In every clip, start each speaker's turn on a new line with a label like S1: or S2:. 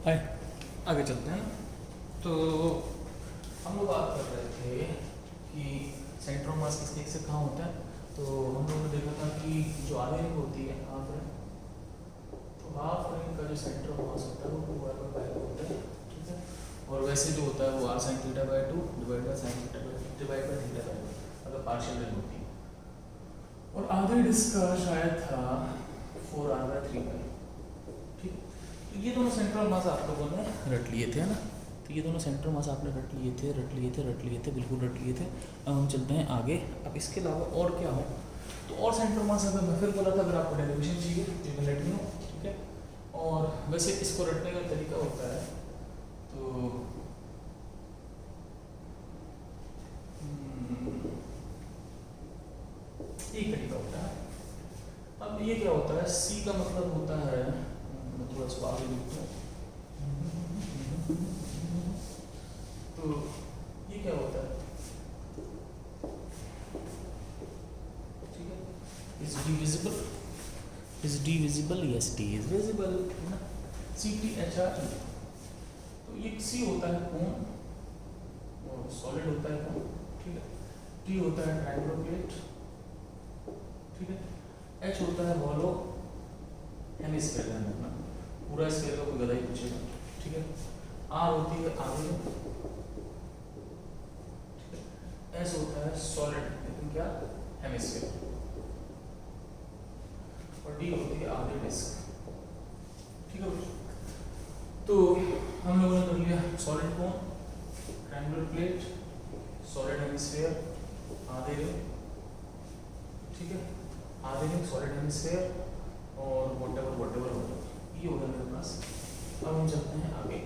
S1: हाय, आगे चलते हैं। तो हम लोग बात कर रहे थे कि सेंटर ऑफ मास किसके से कहाँ होता है। तो हम लोगों ने देखा था कि जो आधी रिंग होती है हाफ रिंग, तो हाफ रिंग का जो सेंटर ऑफ मास होता है वो 2r/π होता है, ठीक है। और वैसे जो होता है वो r sin θ/2 divide by sin θ/2 divide by θ/2 अगर पार्शियल रिंग होती है। और आधे डिस्क का शायद था 4r/3π, ठीक। तो ये दोनों सेंट्रल मास आप लोगों ने रट लिए थे, है ना। तो ये दोनों सेंट्रल मास आपने रट लिए थे, बिल्कुल रट लिए थे। अब हम चलते हैं आगे। अब इसके अलावा और क्या हो, तो और सेंट्रल मास अगर मैं फिर बोला था, अगर आपको डेरिवेशन चाहिए तो मैं लेट मी नो, ठीक है। और वैसे इसको रटने का तरीका होता है, तो एक तरीका होता है। अब ये क्या होता है, सी का मतलब होता है, मैं थोड़ा सा आगे लिखता हूँ। तो ये क्या होता है, ठीक है, is D visible, yes D is visible, है ना। CTHR, तो ये C होता है कोन और सॉलिड होता है कोन, ठीक है। T होता है ट्रायंगुलर प्लेट, ठीक है। H होता है हॉलो हेमिस्फीयर, है पूरा स्फीयर का कोई गधा ही पूछेगा, ठीक है। R होती है आगे, ठीक है। S होता है सॉलिड लेकिन क्या, हेमिस्फीयर। और D होती है आगे डिस्क, ठीक है। तो हम लोगों ने कर लिया सॉलिड कोन, ट्रायंगुलर प्लेट, सॉलिड हेमिस्फीयर, आधे रिंग, ठीक है। आधे रिंग, सॉलिड हेमिस्फीयर और व्हाटएवर ये हो गया मेरे पास। अब हम चलते हैं आगे,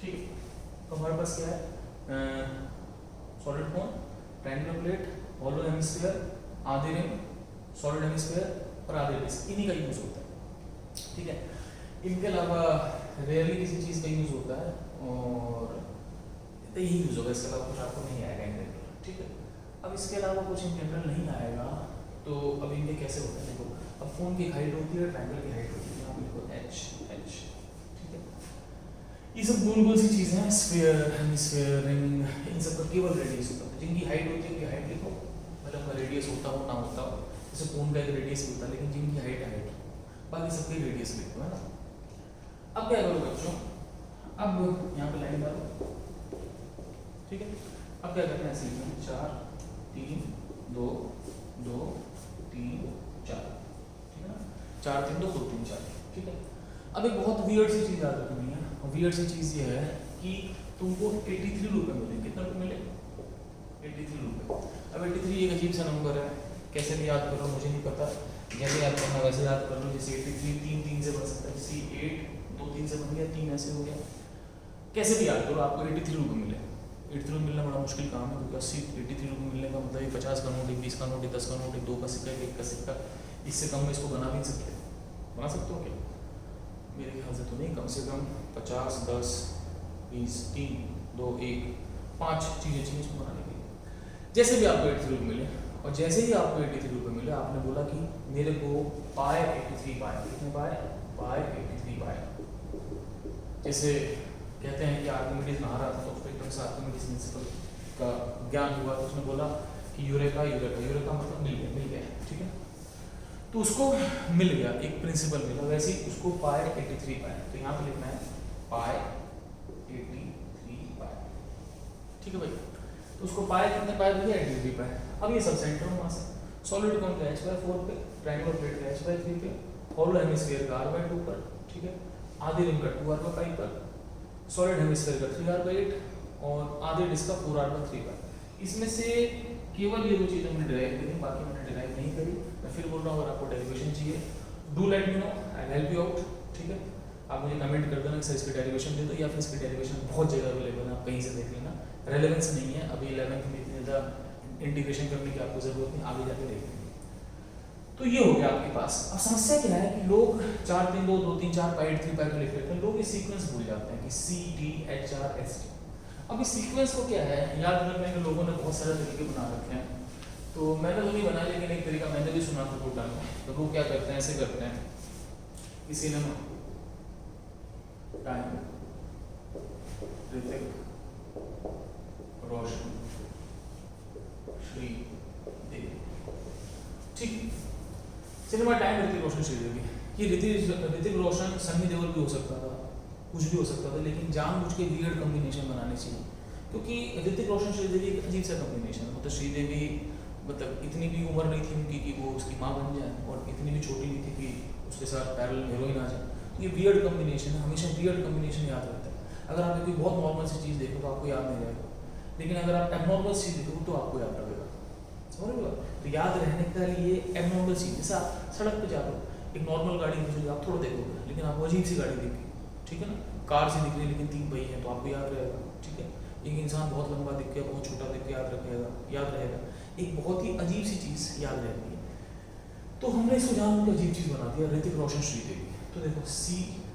S1: ठीक है। तो हमारे पास क्या है, सॉलिड कोन, ट्रायंगुलर प्लेट, हॉलो हेमिस्फीयर, आधे रिंग, सॉलिड हेमिस्फीयर और आधे डिस्क, इन्हीं का यूज होता है, ठीक है। इनके अलावा रेयरली किसी चीज़ का यूज होता है और यही यूज होगा, इसके अलावा कुछ आपको नहीं आएगा इन जनरल, ठीक है। अब इसके अलावा कुछ इन जनरल नहीं आएगा, तो अब इनके कैसे होता है देखो। अब फोन की हाइट होती है, ट्रायंगल की हाइट होती है, यहाँ पे लिखो h, ठीक है। ये सब गोल गोल सी चीज़ें हैं, स्फीयर, हेमिस्फीयर, रिंग, इन सब का केवल रेडियस होता है। जिनकी हाइट होती है उनकी हाइट लिखो, मतलब का रेडियस होता हो ना होता हो, जैसे फोन का एक रेडियस होता है, लेकिन जिनकी हाइट है हाइट, बाकी सबकी रेडियस लिखो, है ना। अब क्या करो बच्चों, अब यहाँ पे लाइन डालो, ठीक है। अब क्या करते हैं, ऐसे लिखना 4 3 2 2 3 4, ठीक है ना। 4 3 2 2 3 4, ठीक है। अब एक बहुत वियर्ड सी चीज़ याद रखनी है, और वियर्ड सी चीज़ ये है कि तुमको 83 रुपये मिले। कितना रुपये मिले, 83 रुपये। अब 83 एक अजीब सा नंबर है, कैसे भी याद करो मुझे नहीं पता, जैसे याद करना वैसे याद कर लो। जैसे 83 3 से बन सकता है, जैसे 8 2 3 से बन गया, 3 ऐसे हो गया, कैसे भी याद करो, आपको 83 रुपये मिले। 83 रुपये मिलना बड़ा मुश्किल काम है, क्योंकि 83 रुपये मिलने का मतलब 50 का नोट, 20 का नोट, 10 का नोट, 2 का सिक्का, 1 का सिक्का, इससे कम में इसको बना भी नहीं सकते। बना सकते हो क्या, मेरे ख्याल से तो नहीं। कम से कम 50 10 20 3 2 1 5 चीज़ें चाहिए इसको बनाने के लिए। जैसे भी आपको 83 रुपये मिले, और जैसे ही आपको 83 रुपये मिले, आपने बोला कि मेरे को पाए 83 पाए, कितने पाए, पाए 83 पाए। जैसे कहते हैं कि आर्किमिडीज नहा रहा था, तो उसको एकदम से आर्किमिडीज प्रिंसिपल का ज्ञान हुआ, तो उसने बोला कि यूरेका मतलब मिल गया, ठीक है। तो उसको मिल गया, एक प्रिंसिपल मिला, वैसे ही उसको पाए 83 पाए, तो यहाँ पे लिखना है पाए 83 पाए, ठीक है भाई। तो उसको पाए कितने पाए भैया, 83 पाए। अब ये सब सेंटर ऑफ मास है। सॉलिड कौन का h/4 पे, ट्रायंगुलर प्लेट का h/3 पे, हॉलो हेमिस्फीयर का r/2 पर, ठीक है। आधे रिंग का 2r/5 पर, सॉलिड हेमिस्फीयर का 3r/8 और आधे डिस्क का 4r/3 पर। इसमें से केवल ये दो चीज़ें मैंने डिराइव करी, बाकी मैंने डिराइव नहीं करी। मैं फिर बोल रहा हूँ, अगर आपको डेरिवेशन चाहिए do let me know, I help you out, ठीक है। आप मुझे कमेंट कर देना कि सर इसकी डेरिवेशन दे दो, या फिर इसकी डेरिवेशन बहुत जगह अवेलेबल है, आप कहीं से देख लेना। रेलेवेंस नहीं है अभी 11th में, इतनी ज़्यादा इंटीग्रेशन करने की आपको ज़रूरत नहीं, आगे जाके देख लेंगे। तो ये हो गया आपके पास। अब समस्या क्या है कि लोग 4 3 2 2 3 4 पाई 83 पाई लिख लेते हैं, लोग ये सीक्वेंस भूल जाते हैं कि CTHR/ST। अब इस सीक्वेंस को क्या है याद रखने के लोगों ने बहुत सारे तरीके बना रखे हैं, तो मैंने तो नहीं बनाया, लेकिन एक तरीका मैंने भी सुना था टोटल में। तो वो क्या करते हैं, ऐसे करते हैं, किसी ने टाइम ऋतिक रोशन श्रीदेवी। ठीक, सिनेमा टाइम ऋतिक रोशन श्रीदेवी। ये ऋतिक रोशन सनी देओल भी हो सकता था, कुछ भी हो सकता था, लेकिन जानबूझ के वियर्ड कॉम्बिनेशन बनाने चाहिए, क्योंकि ऋतिक रोशन श्रीदेवी एक अजीब सा कॉम्बिनेशन है। मतलब श्रीदेवी मतलब इतनी भी उम्र नहीं थी उनकी कि वो उसकी माँ बन जाए, और इतनी भी छोटी नहीं थी कि उसके साथ पैरेलल हीरोइन आ जाए। तो ये वियर्ड कॉम्बिनेशन है, हमेशा वियर्ड कॉम्बिनेशन याद रहता है। अगर आपने कोई बहुत नॉर्मल सी चीज़ देखो तो आपको याद नहीं रहेगा, लेकिन अगर आप एबनॉर्मल चीज़ देखो तो आपको याद रहेगा। समझ लो? तो याद रहने के लिए एबनॉर्मल चीज़, जैसे आप सड़क पे जा रहे हो, एक नॉर्मल गाड़ी मुझे आप थोड़ा देखोगे, लेकिन आपको अजीब सी गाड़ी देखी, ठीक है ना, कार से दिख रही लेकिन 3 पहिए है, तो आपको याद रहेगा। ठीक है, एक इंसान बहुत लंबा दिख के बहुत छोटा दिख के याद रहेगा। एक बहुत ही अजीब सी चीज़ याद रहती है। तो हमने इसको जानकर अजीब चीज़ बना दिया, ऋतिक रोशन श्रीदेवी। तो देखो CTHRSD,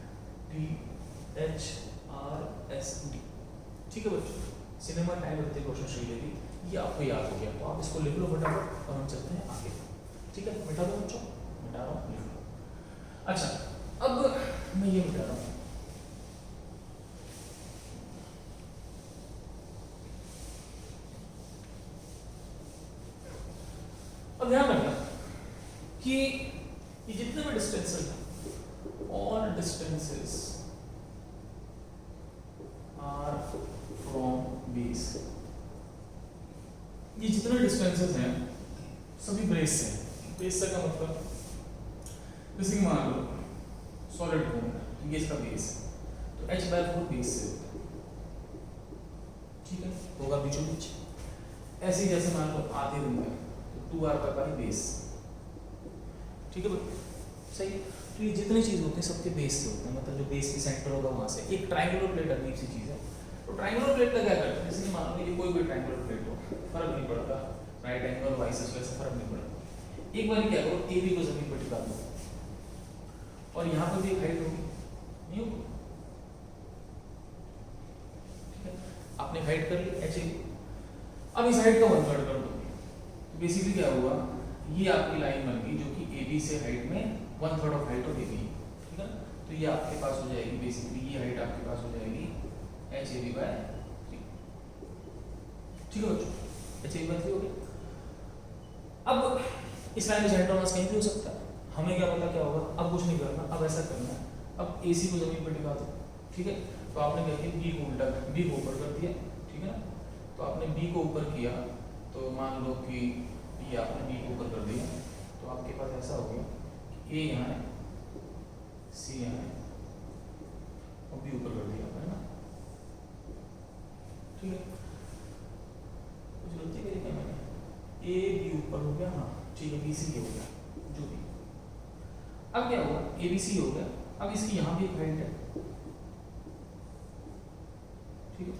S1: ठीक है बच्चों, सिनेमा टाइम ऋतिक रोशन श्रीदेवी, ये आपको याद हो गया। तो आप इसको लिख लो फटाफट और हम चलते हैं आगे। ठीक है, मिटा दो बच्चों, मिटा रहा हूँ, लिख लो। अच्छा, अब मैं ये मिटा रहा हूँ। अब ध्यान रखना कि ये जितने भी डिस्टेंसेस हैं, all distances are from base, ये जितने डिस्टेंसेस हैं सभी बेस से हैं। बेस से का मतलब जैसे कि मान लो सॉलिड कोन, तो ये इसका बेस है, तो h/4 बेस से होता है। ठीक है, होगा बीचों बीच। ऐसे ही जैसे मान लो आधे रिंग है, 2r का बेस। ठीक है भाई, सही। तो ये जितनी चीज होती है सबके बेस से होते हैं, मतलब जो बेस की सेंटर होगा वहां से। एक ट्रायंगुलर प्लेट अजीब सी चीज है। तो ट्रायंगुलर प्लेट का क्या करते हैं, जैसे कि मान लो ये कोई भी ट्रायंगुलर प्लेट हो, फर्क नहीं पड़ता, राइट एंगल वाइस वर्सा फर्क नहीं पड़ता। एक बार क्या करो, AB को जमीन पर टिका दो, और यहाँ पर भी एक हाइट होगी, नहीं होगी? ठीक है, आपने हाइट कर ली HAB। अब इस हाइट का 1/3 कर दो, बेसिकली क्या हुआ, ये आपकी लाइन बन गई जो कि AB से हाइट में 1/3 ऑफ हाइट ऑफ AB। ठीक है, तो ये आपके पास हो जाएगी, बेसिकली ये हाइट आपके पास हो जाएगी HAB/3। ठीक है बच्चों, HAB/3 हो गया। अब इस लाइन में सेंटर मास कहीं भी हो सकता है, हमें क्या पता क्या होगा। अब कुछ नहीं करना, अब ऐसा करना है, अब AC को जमीन पर टिका दो। ठीक है, तो आपने क्या किया, B को उल्टा, B को ऊपर कर दिया। ठीक है ना, तो आपने B को ऊपर किया, तो मान लो कि ये आपने B को ऊपर कर दिया, तो आपके पास ऐसा हो गया कि A यहाँ है, C यहाँ है, और B ऊपर कर दिया, है ना। ठीक है, कुछ गलती करी क्या मैंने, A B ऊपर हो गया, हाँ ठीक है, BC हो गया जो भी। अब क्या होगा, ABC हो गया। अब इसकी यहाँ भी एक हाइट है, ठीक है,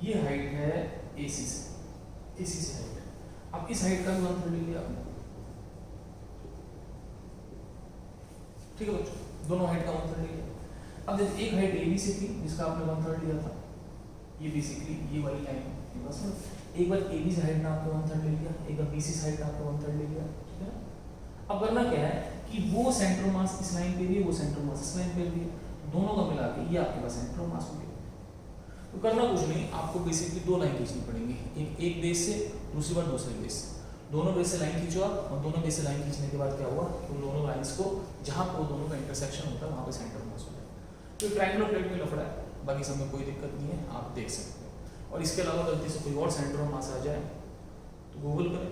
S1: ये हाइट है AC से हाइट। अब इस हाइट का भी 1/3 ले लिया आपने। ठीक है बच्चों, दोनों हाइट का 1/3 ले लिया। अब जैसे एक हाइट AB से थी जिसका आपने 1/3 लिया था, ये बेसिकली ये वाली लाइन बस। एक बार AB से हाइट ने आपको 1/3 ले लिया, एक बार BC से हाइट ने आपको 1/3 ले लिया। ठीक है ना, अब करना क्या है कि वो सेंटर मास इस लाइन पे भी है, वो सेंटर मास इस लाइन पे भी है, दोनों का मिला के ये आपके पास सेंटर मास हो गया। तो करना कुछ नहीं, आपको बेसिकली 2 लाइन खींचनी पड़ेंगी, एक बेस से, दूसरी बार दूसरे बेस से। दोनों बेस से लाइन खींचो आप, और दोनों बेस से लाइन खींचने के बाद क्या हुआ, उन दोनों लाइंस को जहाँ पर दोनों का इंटरसेक्शन होता है वहाँ पे सेंटर मास हो जाए। तो ट्रायंगुलर प्लेट में लफड़ा है, बाकी सब में कोई दिक्कत नहीं है, आप देख सकते हो। और इसके अलावा गलती से कोई और सेंटर मास आ जाए तो गूगल करें,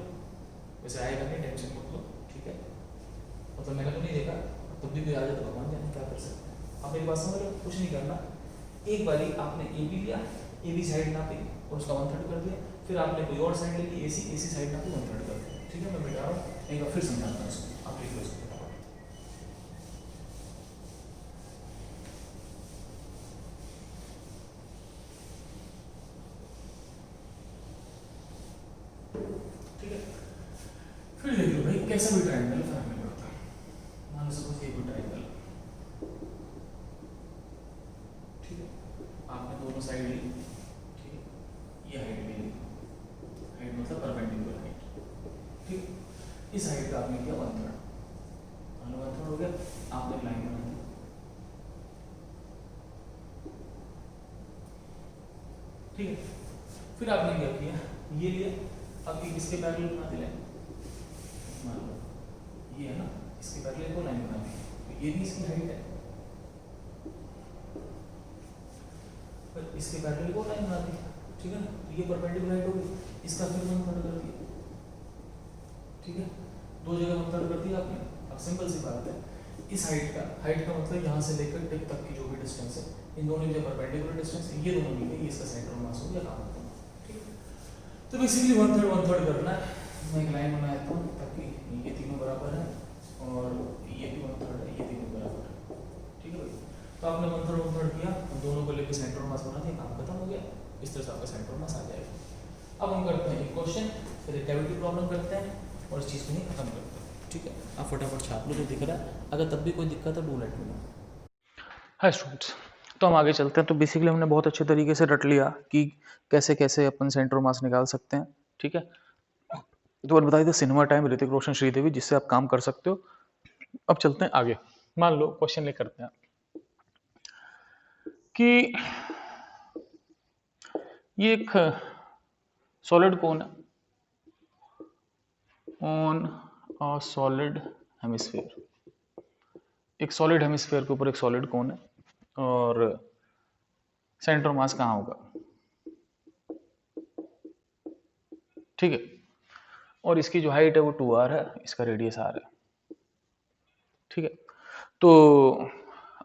S1: वैसे आएगा नहीं, टेंशन मत लो। ठीक है, मतलब मैंने तो नहीं देखा, तब भी कोई आ जाए तो भगवान जाने क्या कर सकते हैं। आप मेरी बात समझ लो, कुछ नहीं करना। एक बारी आपने AB लिया, AB साइड नापी और उसका 1/3 कर दिया, फिर आपने कोई और साइड ले ली AC साइड नापी 1/3 कर दिया। ठीक है, मैं मिटा रहा हूँ, एक बार फिर समझाता हूँ इसको, आप लिख लो इसको। ठीक है, फिर देख लो भाई, कैसा भी ट्रायंगल फर्क नहीं पड़ता। मान लो सपोज ये कोई ट्रायंगल, ठीक है, आपने दोनों साइड ली, ठीक है, ये हाइट भी ली, हाइट मतलब परपेंडिकुलर हाइट। ठीक, इस हाइट का आपने किया 1/3, मान लो 1/3 हो गया, आपने लाइन बना दी। ठीक है। फिर आपने क्या किया, ये लिया, अब ये किसके पैरेलल बना दिया, मान लो ये है ना, इसके पैरेलल को लाइन बना दी, तो ये भी इसकी हाइट है, पर इसके पैरेलल को लाइन बना दी, ठीक है ना, तो ये परपेंडिकुलर हाइट होगी, इसका फिर 1/3 कर दिया, ठीक है, दो जगह 1/3 कर दिया आपने। अब सिंपल सी बात है, इस हाइट का मतलब यहाँ से लेकर टिप तक की जो भी डिस्टेंस है, इन दोनों के परपेंडिकुलर डिस्टेंस है, ये दोनों मिले, ये इसका सेंटर मास हो गया, काम खत्म, ठीक है। तो बेसिकली 1/3 करना है। मैं एक लाइन बना देता हूँ ताकि ये तीनों बराबर है और ये भी 1/3 है, ये तीनों बराबर है, ठीक है भाई। तो आपने 1/3 किया, दोनों को लेकर सेंटर मास बना दिया, काम खत्म हो गया, इस तरह से आपका सेंटर मास आ जाएगा। अब हम करते हैं एक क्वेश्चन, फिर एक कैविटी प्रॉब्लम करते हैं और इस चीज़ को ही खत्म करते हैं, ठीक है। आप फटाफट छाप लो जो दिख रहा है, अगर तब भी कोई दिक्कत है do let me know. Hi students, तो हम आगे चलते हैं। तो बेसिकली हमने बहुत अच्छे तरीके से रट लिया कि कैसे कैसे अपन सेंटर मास निकाल सकते हैं, ठीक है। तो और बताइए सिनेमा टाइम, ऋतिक रोशन, श्रीदेवी, जिससे आप काम कर सकते हो। अब चलते हैं आगे। मान लो क्वेश्चन ले करते हैं कि ये एक सॉलिड कोन है ऑन अ सॉलिड हेमिस्फीयर, एक सॉलिड हेमिस्फीयर के ऊपर एक सॉलिड कोन है और सेंटर मास कहाँ होगा, ठीक है। और इसकी जो हाइट है वो 2r है, इसका रेडियस r है, ठीक है। तो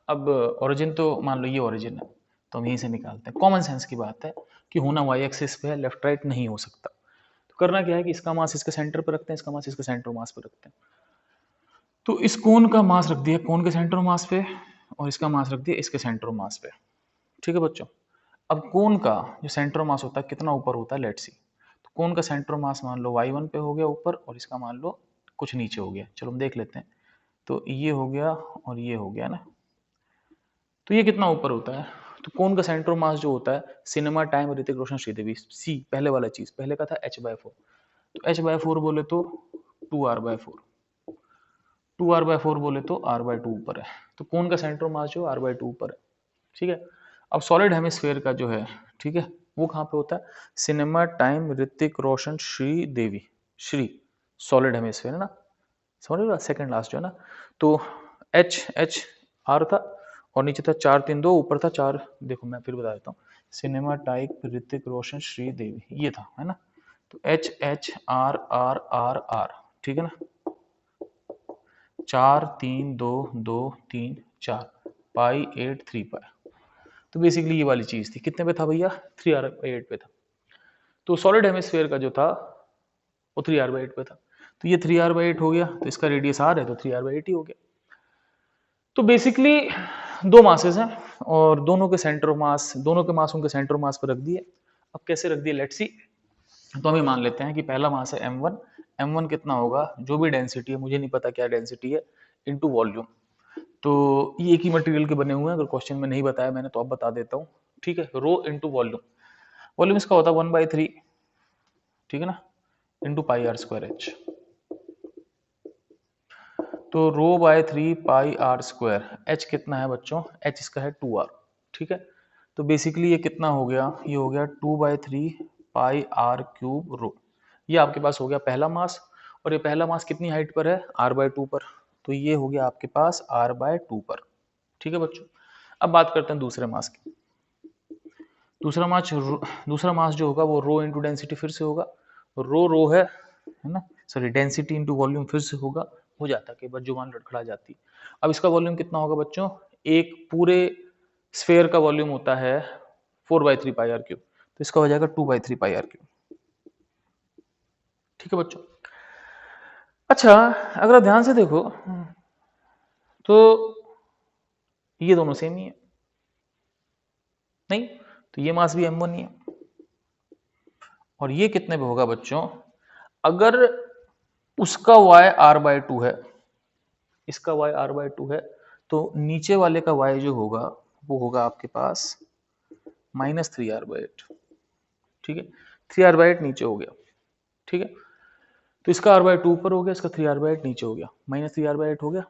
S1: अब ओरिजिन तो मान लो ये ओरिजिन है, तो हम यहीं से निकालते हैं। कॉमन सेंस की बात है कि होना वाई एक्सिस पे है, लेफ्ट राइट नहीं हो सकता। तो करना क्या है कि इसका मास इसके सेंटर पर रखते हैं, इसका मास इसके सेंटर मास पर रखते हैं। तो इस कोन का मास रख दिया कोन के सेंटर मास पे और इसका मास रख दिया इसके सेंटर मास पे, ठीक है बच्चों। अब कोन का जो सेंटर मास होता है कितना ऊपर होता है, लेट्स सी। तो कोन का सेंटर मास मान लो y1 पे हो गया ऊपर और इसका मान लो कुछ नीचे हो गया, चलो हम देख लेते हैं। तो ये हो गया और ये हो गया ना, तो ये कितना ऊपर होता है। तो कोन का सेंटर मास जो होता है, सिनेमा टाइम, ऋतिक रोशन, श्रीदेवी, सी पहले वाला चीज, पहले का था h/4, तो h/4 बोले तो 2r/4, 2r/4 बोले तो r/2 ऊपर है। तो कोन का सेंटर मास जो r/2 ऊपर है, ठीक है। अब सॉलिड हेमिस्फीयर का जो है, ठीक है, वो कहाँ पे होता है, cinema time, Hrithik Roshan, Sridevi, Shri solid hemisphere है ना, समझ रहे हो, सेकंड लास्ट जो है ना। तो एच आर था और नीचे था 4 3 2, ऊपर था 4, देखो मैं फिर बता देता हूँ, सिनेमा टाइप, ऋतिक रोशन, श्रीदेवी, ये था, है ना। तो HHRRRR, ठीक है ना, 4 3 2 2 3 4 पाई 8 3 पाई। तो बेसिकली ये वाली चीज थी, कितने पे था भैया, 3r/8 पे था। तो सॉलिड हेमिस्फीयर का जो था वो 3r/8 पे था, तो ये 3r/8 हो गया, तो इसका रेडियस r है तो 3r/8 ही हो गया। तो बेसिकली दो मासेस हैं और दोनों के सेंटर मास, दोनों के मास उनके सेंटर मास पर रख दिए। अब कैसे रख दिए, लेट्स सी। तो हम ये मान लेते हैं कि पहला मास है m1, m1 कितना होगा, जो भी डेंसिटी है, मुझे नहीं पता क्या डेंसिटी है, इनटू वॉल्यूम। तो ये एक ही मटेरियल के बने हुए हैं, अगर क्वेश्चन में नहीं बताया मैंने तो अब बता देता हूँ, ठीक है। रो इनटू वॉल्यूम, वॉल्यूम इसका होता है 1/3, ठीक है ना, इनटू πr²h। तो ρ/3 πr², h कितना है बच्चों, h इसका है 2r, ठीक है। तो बेसिकली ये कितना हो गया, ये हो गया 2/3 πr³ रो। ये आपके पास हो गया पहला मास, और ये पहला मास कितनी हाइट पर है, r/2 पर, तो ये हो गया आपके पास r/2 पर, ठीक है बच्चों। अब बात करते हैं दूसरे मास की। दूसरा मास जो होगा वो रो इंटू डेंसिटी फिर से होगा, रो है ना, सॉरी डेंसिटी इंटू वॉल्यूम फिर से होगा, हो जाता है, कई बार जुबान लड़खड़ा जाती। अब इसका वॉल्यूम कितना होगा बच्चों, एक पूरे स्फेयर का वॉल्यूम होता है 4/3 πr³, तो इसका हो जाएगा 2/3 πr³, ठीक है बच्चों। अच्छा अगर आप ध्यान से देखो तो ये दोनों सेम ही है, नहीं, तो ये मास भी m1 ही है। और ये कितने पे होगा बच्चों, अगर उसका y r/2 है, इसका y r/2 है, तो नीचे वाले का y जो होगा वो होगा आपके पास -3r/8, ठीक है। 3r/8 नीचे हो गया, ठीक है। तो इसका r/2 ऊपर हो गया, इसका 3r/8 नीचे हो गया, -3r/8 हो गया,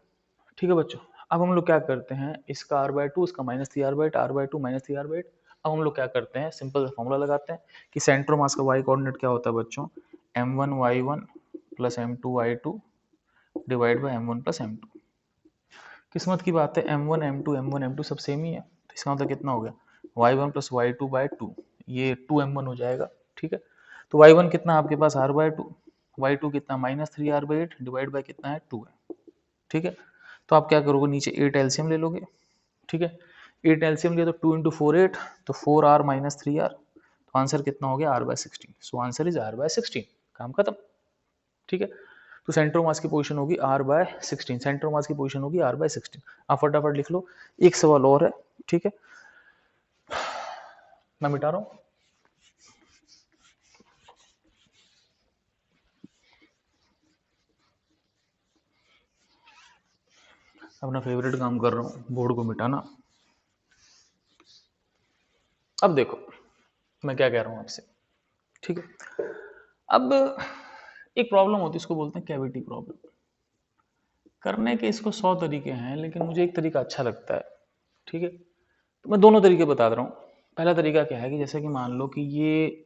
S1: ठीक है बच्चों। अब हम लोग क्या करते हैं, इसका r/2, इसका -3r/8, r/2 -3r/8, अब हम लोग क्या करते हैं, सिंपल सा फॉर्मूला लगाते हैं कि सेंटर मास का वाई कोऑर्डिनेट क्या होता है बच्चों, m1y1 plus m2y2 divide by m1 plus m2। किस्मत की बात है m1 m2 सब सेम ही है, तो इसका मतलब कितना हो गया y1 प्लस y2 बाई 2, ये 2m1 हो जाएगा। ठीक है, तो y1 कितना आपके पास r बाई 2, y2 कितना -3r/8 डिवाइड बाई कितना है 2 है। ठीक है, तो आप क्या करोगे, नीचे 8 एलसीएम ले लोगे। ठीक है, 8 एलसीएम लिया तो 2 इंटू 4 8, तो 4r माइनस 3r, तो आंसर कितना हो गया r/16। So answer is r/16, काम खत्म। ठीक है, तो सेंटर मास की पोजीशन होगी r/16, सेंटर मास की पोजीशन होगी r/16। आप फटाफट लिख लो। एक सवाल और है, ठीक है, मैं मिटा रहा हूं। अपना फेवरेट काम कर रहा हूं, बोर्ड को मिटाना। अब देखो मैं क्या कह रहा हूं आपसे। ठीक है, अब एक प्रॉब्लम होती है, इसको बोलते हैं कैविटी प्रॉब्लम। करने के इसको 100 तरीके हैं, लेकिन मुझे एक तरीका अच्छा लगता है। ठीक है, तो मैं दोनों तरीके बता रहा हूँ। पहला तरीका क्या है कि जैसे कि मान लो कि ये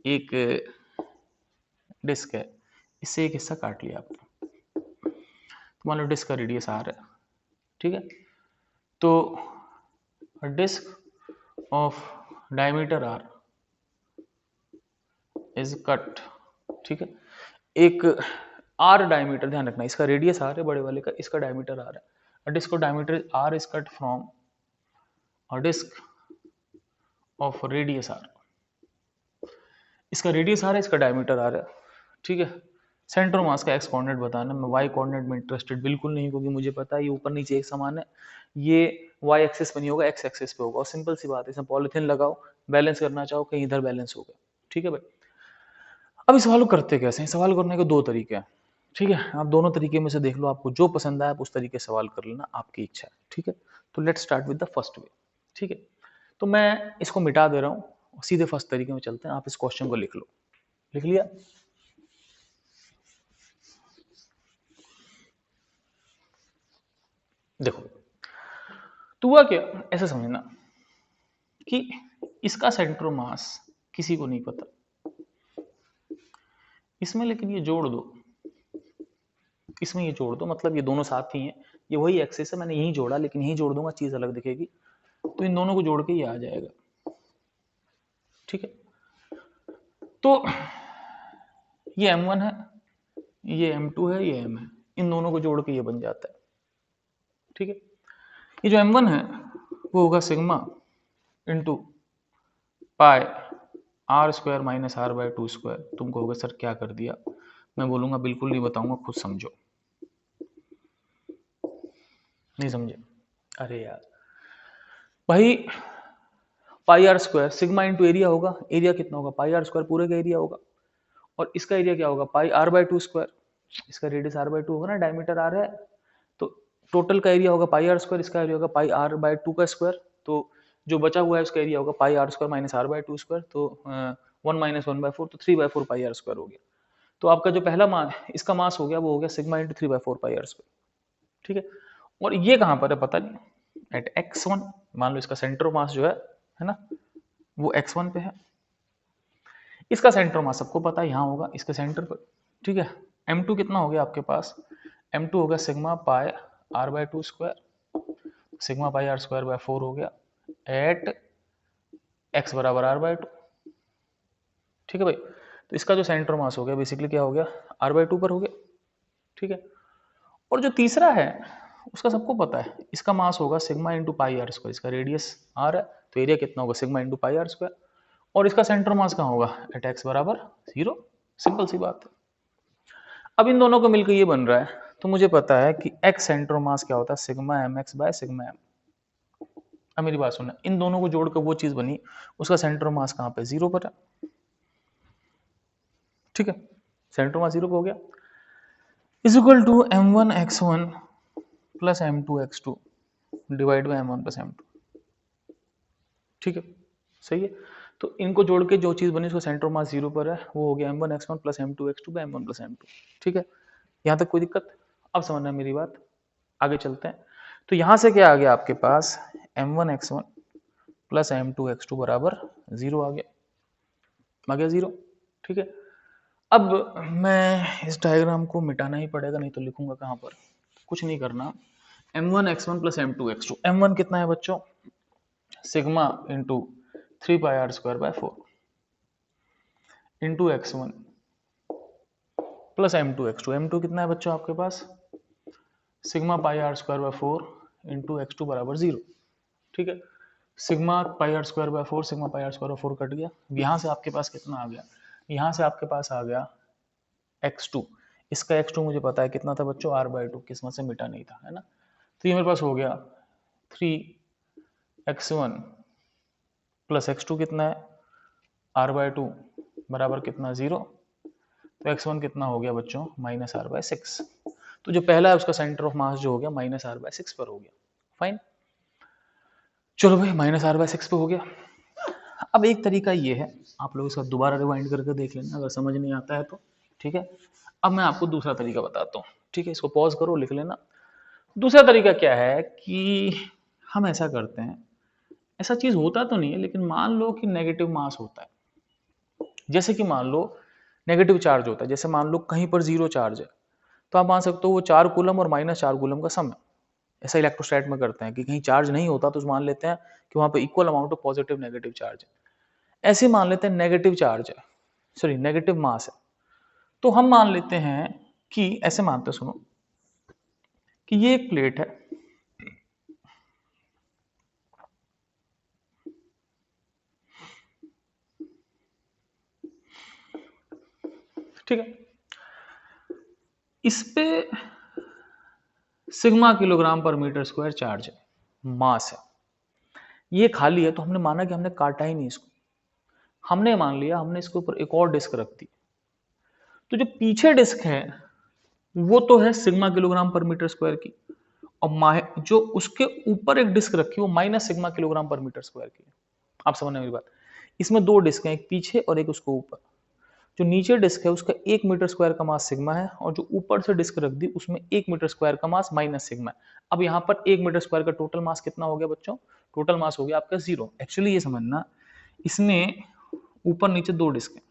S1: एक डिस्क है, इससे एक हिस्सा काट लिया आपने, तो मान लो डिस्क का रेडियस आर है। ठीक है, तो disc of diameter R is cut. ठीक है, एक आर डायमीटर, ध्यान रखना इसका रेडियस आर है बड़े वाले का, इसका डायमीटर आर है। Disc of diameter R is cut from a disc of radius R. इसका रेडियस आर है, इसका डायमीटर आर है। ठीक है, सेंटर मास का एक्स कोऑर्डिनेट बताना, मैं वाई कोऑर्डिनेट में इंटरेस्टेड बिल्कुल नहीं, क्योंकि मुझे पता है ये ऊपर नीचे एक समान है, ये वाई एक्सिस पे नहीं होगा, एक्स एक्सिस पे होगा। और सिंपल सी बात है, इसमें पॉलिथीन लगाओ, बैलेंस करना चाहो कहीं इधर बैलेंस हो गया। ठीक है भाई, अब इस सवाल को करते कैसे हैं, सवाल करने के दो तरीके हैं। ठीक है, आप दोनों तरीके में से देख लो, आपको जो पसंद आए आप उस तरीके से सवाल कर लेना, आपकी इच्छा है। ठीक है, तो let's start with the first way. ठीक है, तो मैं इसको मिटा दे रहा हूँ, सीधे फर्स्ट तरीके में चलते हैं। आप इस क्वेश्चन को लिख लो। लिख लिया? देखो तो हुआ क्या, ऐसा समझना कि इसका सेंटर मास किसी को नहीं पता इसमें, लेकिन ये जोड़ दो, इसमें ये जोड़ दो, मतलब ये दोनों साथ ही हैं, ये वही एक्सिस है, मैंने यही जोड़ा, लेकिन यही जोड़ दूंगा चीज अलग दिखेगी, तो इन दोनों को जोड़ के ये आ जाएगा। ठीक है, तो ये m1 है, ये m2 है, ये m है, इन दोनों को जोड़ के ये बन जाता है। ठीक है, ये जो m1 है वो होगा sigma into pi are square minus are by 2 square. तुमको होगा सर क्या कर दिया, मैं बोलूंगा बिल्कुल नहीं बताऊंगा, खुद समझो। नहीं समझे? अरे यार भाई, pi are square sigma into area होगा, एरिया कितना होगा पाई आर स्क्वायर, पूरे का एरिया होगा, और इसका एरिया क्या होगा पाई आर बाई 2 स्क्वायर, इसका रेडियस आर बाई 2 होगा ना, डायमीटर आर है, तो टोटल का एरिया होगा पाई आर स्क्वायर, इसका एरिया होगा पाई आर बाई 2 का स्क्वायर, तो जो बचा हुआ है उसका एरिया होगा pi are square minus are by 2 square, तो 1 माइनस 1/4, तो 3/4 पाई आर स्क्वायर हो गया। तो आपका जो पहला मान इसका मास हो गया वो हो गया sigma into 3/4 pi are square. ठीक है, और ये कहाँ पर है पता नहीं, एट x1, मान लो इसका सेंटर मास जो है ना, वो x1 पे है। इसका सेंटर मास सबको पता है, यहाँ होगा इसके सेंटर पर। ठीक है, m2 कितना हो गया आपके पास, m2 हो गया sigma pi R by 2 square, sigma pi are square by 4 हो गया एट x बराबर आर बाई 2। ठीक है भाई, तो इसका जो सेंटर मास हो गया बेसिकली क्या हो गया, आर बाई 2 पर हो गया। ठीक है, और जो तीसरा है उसका सबको पता है, इसका मास होगा sigma into pi are square, इसका रेडियस आर है, तो एरिया कितना होगा sigma into pi are square, और इसका सेंटर मास कहाँ होगा एट एक्स बराबर 0। सिंपल सी बात है। अब इन दोनों को मिलकर ये बन रहा है, तो मुझे पता है कि एक्स सेंटर मास क्या होता है sigma M X by sigma M. अब मेरी बात सुनना, इन दोनों को जोड़कर वो चीज बनी, उसका सेंटर मास कहाँ पे 0 पर है। ठीक है, सेंटर मास 0 पे हो गया, is equal to m1x1 plus m2x2 divide by m1 plus m2। ठीक है, सही है, तो इनको जोड़ के जो चीज बनी उसका सेंटर मास 0 पर है, वो हो गया m1x1 plus m2x2 by m1 plus m2। ठीक है, यहाँ तक कोई दिक्कत? अब समझना मेरी बात, आगे चलते हैं। तो यहाँ से क्या आ गया आपके पास m1x1 प्लस m2x2 बराबर 0 आ गया 0। ठीक है, अब मैं इस डायग्राम को मिटाना ही पड़ेगा, नहीं तो लिखूंगा कहाँ पर, कुछ नहीं करना। m1x1 प्लस m2x2, m1 कितना है बच्चों, sigma into 3πr² 4 into x1 plus m2x2, m2 कितना है बच्चों आपके पास, सिग्मा πr² 4 इंटू x2 बराबर 0। ठीक है, sigma πr² 4 sigma πr² 4 cut गया, यहाँ से आपके पास कितना आ गया, यहाँ से आपके पास आ गया x2, इसका x2 मुझे पता है कितना था बच्चों, r/2, किस्मत से मिटा नहीं था, है ना। तो ये मेरे पास हो गया 3x1 प्लस x2 कितना है, r/2 बराबर कितना 0, तो x1 कितना हो गया बच्चों, -r/6। तो जो पहला है उसका सेंटर ऑफ मास जो हो गया -r/6 पर हो गया। फाइन, चलो भाई -r/6 पे हो गया। अब एक तरीका ये है, आप लोग इसका दोबारा रिवाइंड करके देख लेना अगर समझ नहीं आता है तो। ठीक है, अब मैं आपको दूसरा तरीका बताता हूँ। ठीक है, इसको पॉज करो, लिख लेना। दूसरा तरीका क्या है कि हम ऐसा करते हैं, ऐसा चीज होता तो नहीं है लेकिन मान लो कि नेगेटिव मास होता है, जैसे कि मान लो नेगेटिव चार्ज होता है, जैसे मान लो कहीं पर 0 चार्ज है, तो आप मान सकते हो वो 4 कूलम और -4 कूलम का सम है। ऐसा इलेक्ट्रोस्टैट में करते हैं कि कहीं चार्ज नहीं होता तो मान लेते हैं कि वहां पे equal amount of positive negative charge है। ऐसे मान लेते हैं नेगेटिव चार्ज है, सॉरी नेगेटिव मास है, तो हम मान लेते हैं कि ऐसे मानते हैं, सुनो कि ये एक प्लेट है, ठीक है, इस पे सिग्मा किलोग्राम पर मीटर स्क्वायर चार्ज है, मास है, ये खाली है, तो हमने माना कि हमने काटा ही नहीं इसको, हमने मान लिया हमने इसके ऊपर एक और डिस्क रख दी। तो जो पीछे डिस्क है वो तो है सिग्मा किलोग्राम पर मीटर स्क्वायर की, और जो उसके ऊपर एक डिस्क रखी वो माइनस सिग्मा किलोग्राम पर मीटर स्क्वायर की। आप समझने मेरी बात, इसमें दो डिस्क हैं, एक पीछे और एक उसके ऊपर। जो नीचे डिस्क है उसका 1 मीटर स्क्वायर का मास सिग्मा है, और जो ऊपर से डिस्क रख दी उसमें 1 मीटर स्क्वायर का मास माइनस सिग्मा है। अब यहाँ पर 1 मीटर स्क्वायर का टोटल मास कितना हो गया बच्चों, टोटल मास हो गया आपका 0। एक्चुअली ये समझना, इसमें ऊपर नीचे दो डिस्क है,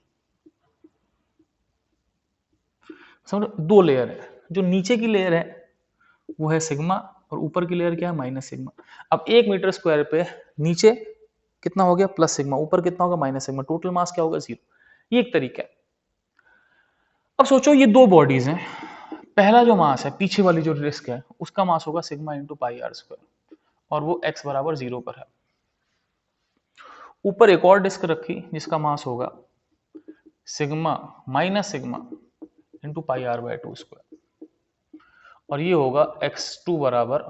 S1: समझ, दो लेयर है, जो नीचे की लेयर है वो है सिग्मा और ऊपर की लेयर क्या है, माइनस सिग्मा। अब 1 मीटर स्क्वायर पे नीचे कितना हो गया, प्लस सिग्मा, ऊपर कितना होगा, माइनस सिग्मा, टोटल मास क्या होगा, 0। ये एक तरीका है। अब सोचो ये दो बॉडीज हैं, पहला जो मास है पीछे वाली जो डिस्क है उसका मास होगा सिग्मा इंटू πr² और वो x बराबर 0 पर है। ऊपर एक और डिस्क रखी जिसका मास होगा sigma minus sigma into πr/2², और ये होगा x2 बराबर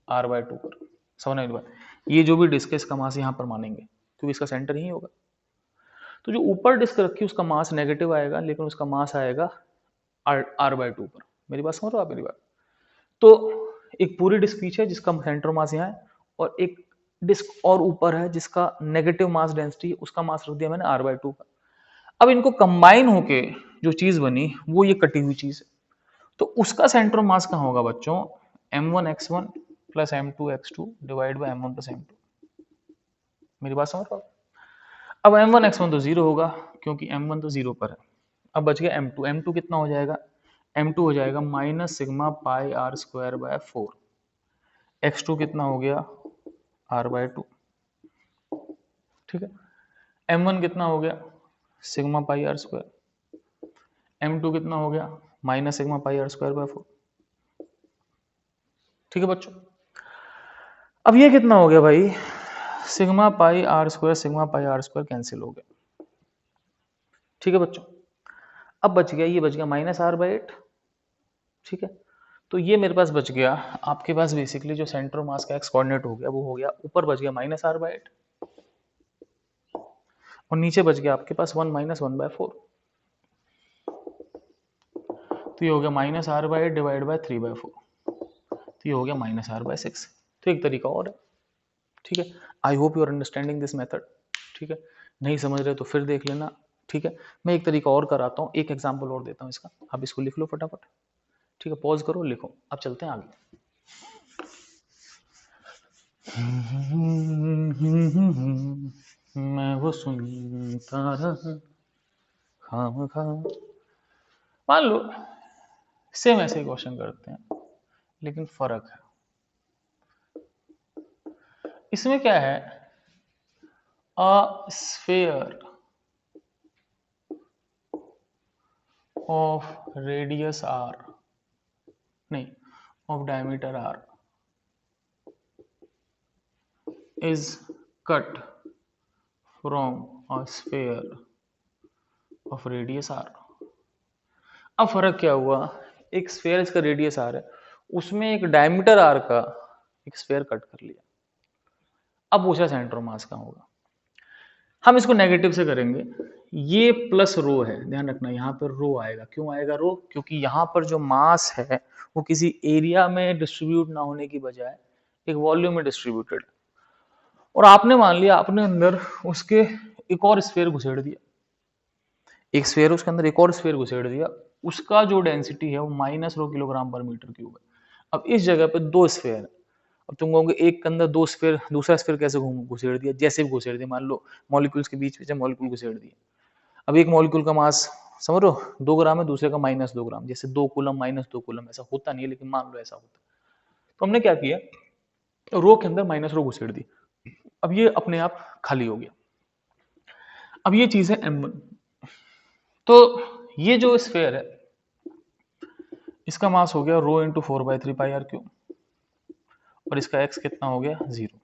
S1: r/2 पर। समझने की बात, ये जो भी डिस्क है इसका मास यहाँ पर मानेंगे क्योंकि इसका सेंटर यही होगा। तो जो ऊपर डिस्क रखी उसका मास नेगेटिव आएगा लेकिन उसका मास आएगा r/2 पर। मेरी बात समझ रहे हो आप मेरी बात। तो एक पूरी डिस्क पीछे जिसका सेंटर मास यहाँ है, और एक डिस्क और ऊपर है जिसका नेगेटिव मास डेंसिटी, उसका मास रख दिया मैंने r/2 पर। अब इनको कंबाइन होके जो चीज बनी वो ये कटी हुई चीज है, तो उसका सेंटर ऑफ मास कहाँ होगा बच्चों, m1x1 plus m2x2 divide by m1 plus m2। मेरी बात समझ पाओ। अब m1x1 तो 0 होगा क्योंकि m1 तो 0 पर है। अब बच गया m2, m2 कितना हो जाएगा, m2 हो जाएगा माइनस सिग्मा πr²/4, x2 कितना हो गया r/2। ठीक है, m1 कितना हो गया सिग्मा πr², m2 कितना हो गया माइनस सिग्मा πr²/4। ठीक है बच्चों, अब ये कितना हो गया भाई, sigma πr² sigma πr² cancel हो गया। ठीक है बच्चों, अब बच गया, ये बच गया -r/8। ठीक है, तो ये मेरे पास बच गया, आपके पास बेसिकली जो सेंटर ऑफ मास का एक्स कोऑर्डिनेट हो गया वो हो गया, ऊपर बच गया -r/8 और नीचे बच गया आपके पास 1 - 1/4। तो ये हो गया -r/8 डिवाइड बाय 3/4, तो ये हो गया -r/6। तो एक तरीका और है। ठीक है, I hope you are understanding this method. ठीक है, नहीं समझ रहे तो फिर देख लेना। ठीक है, मैं एक तरीका और कराता हूँ, एक एग्जाम्पल और देता हूँ इसका, आप इसको लिख लो फटाफट। ठीक है, पॉज करो, लिखो, अब चलते हैं आगे। मैं वो सुनता रहा खामखा। मान लो सेम ऐसे ही क्वेश्चन करते हैं, लेकिन फर्क है इसमें क्या है, a sphere of radius r, नहीं, of diameter r is cut from a sphere of radius r। अब फर्क क्या हुआ, एक स्फेयर इसका रेडियस आर है, उसमें एक डायमीटर आर का एक स्फेयर कट कर लिया। अब पूछा सेंटर ऑफ मास कहाँ होगा। हम इसको नेगेटिव से करेंगे, ये प्लस रो है, ध्यान रखना यहाँ पर रो आएगा। क्यों आएगा रो? क्योंकि यहाँ पर जो मास है वो किसी एरिया में डिस्ट्रीब्यूट ना होने की बजाय एक वॉल्यूम में डिस्ट्रीब्यूटेड, और आपने मान लिया आपने अंदर उसके एक और स्फेयर घुसेड़ दिया, एक स्फेयर उसके अंदर एक और स्फेयर घुसेड़ दिया, उसका जो डेंसिटी है वो माइनस रो किलोग्राम पर मीटर क्यूब है। अब इस जगह पे दो स्फेयर है, अब तुम कहोगे एक के अंदर दो स्फेयर, दूसरा स्फेयर कैसे घुसेड़ दिया? जैसे भी घुसेड़ दिया, मान लो मॉलिक्यूल्स के बीच में मॉलिक्यूल घुसेड़ दिए। अब एक मॉलिक्यूल का मास समझ लो 2 ग्राम है, दूसरे का -2 ग्राम, जैसे 2 कूलम -2 कूलम, ऐसा होता नहीं है लेकिन मान लो ऐसा होता। तो हमने क्या किया, रो के अंदर माइनस रो घुसेड़ दी, अब ये अपने आप खाली हो गया। अब ये चीज है m1, तो ये जो स्फेयर है इसका मास हो गया rho into 4/3 pi are cube, और इसका x कितना हो गया 0।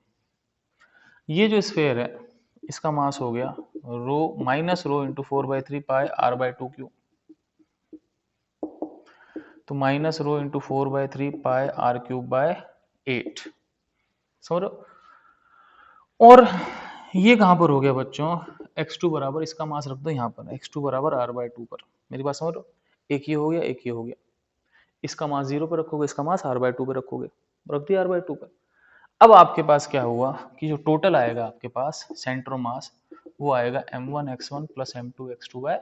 S1: ये जो स्फेयर है इसका मास हो गया रो माइनस रो इंटू 4/3 पाई r/2 क्यूब, तो minus rho into 4/3 pi r cube by 8, समझ रहे हो? और ये कहां पर हो गया बच्चों, x2 बराबर, इसका मास रख दो यहाँ पर, x2 बराबर r/2 पर, मेरी बात समझ रहे हो? एक ये हो गया, एक ये हो गया, इसका मास 0 पर रखोगे, इसका मास r/2 पर रखोगे, रख दिया r/2 पर। अब आपके पास क्या हुआ कि जो टोटल आएगा आपके पास सेंटर ऑफ मास वो आएगा m1 x1 plus m2 x2 bye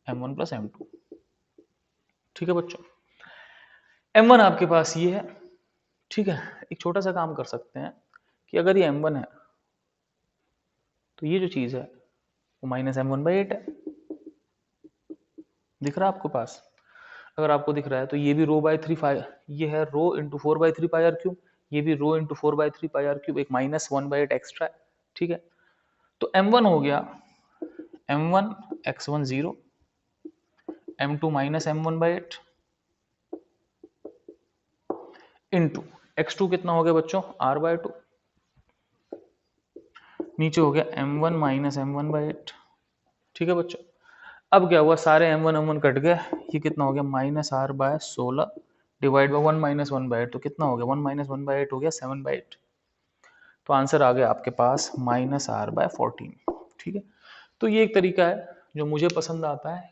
S1: m1 plus m2। ठीक है बच्चों, m1 आपके पास ये है, ठीक है। एक छोटा सा काम कर सकते हैं कि अगर ये m1 है तो ये जो चीज है वो माइनस m1/8 है, दिख रहा है आपको पास? अगर आपको दिख रहा है तो ये भी रो बाय 3 ये है rho into 4/3 pi are cube, ये भी rho into 4/3 pi are cube, एक -1/8 एक्स्ट्रा है, ठीक है। तो m1 हो गया m1 x1 0, m2 minus m1/8 into x2 कितना हो गया बच्चों r/2, नीचे हो गया m1 माइनस m1/8, ठीक है बच्चों। अब क्या हुआ, सारे m1 कट गए, ये कितना हो गया -r/16 डिवाइड बाय 1 माइनस 1/8, तो कितना हो गया 1 माइनस 1/8 हो गया 7/8, तो आंसर आ गया आपके पास -r/14, ठीक है। तो ये एक तरीका है जो मुझे पसंद आता है,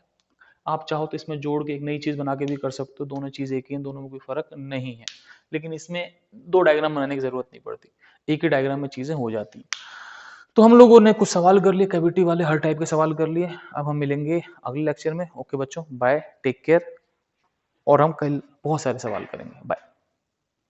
S1: आप चाहो तो इसमें जोड़ के एक नई चीज बना के भी कर सकते हो, दोनों चीज एक ही हैं, दोनों में कोई फर्क नहीं है, लेकिन इसमें 2 डायग्राम बनाने की जरूरत नहीं पड़ती, एक ही डायग्राम में चीजें हो जाती हैं। तो हम लोगों ने कुछ सवाल कर लिए, कैविटी वाले हर टाइप के सवाल कर लिए। अब हम मिलेंगे अगले लेक्चर में। ओके बच्चों, बाय, टेक केयर, और हम कल बहुत सारे सवाल करेंगे। बाय।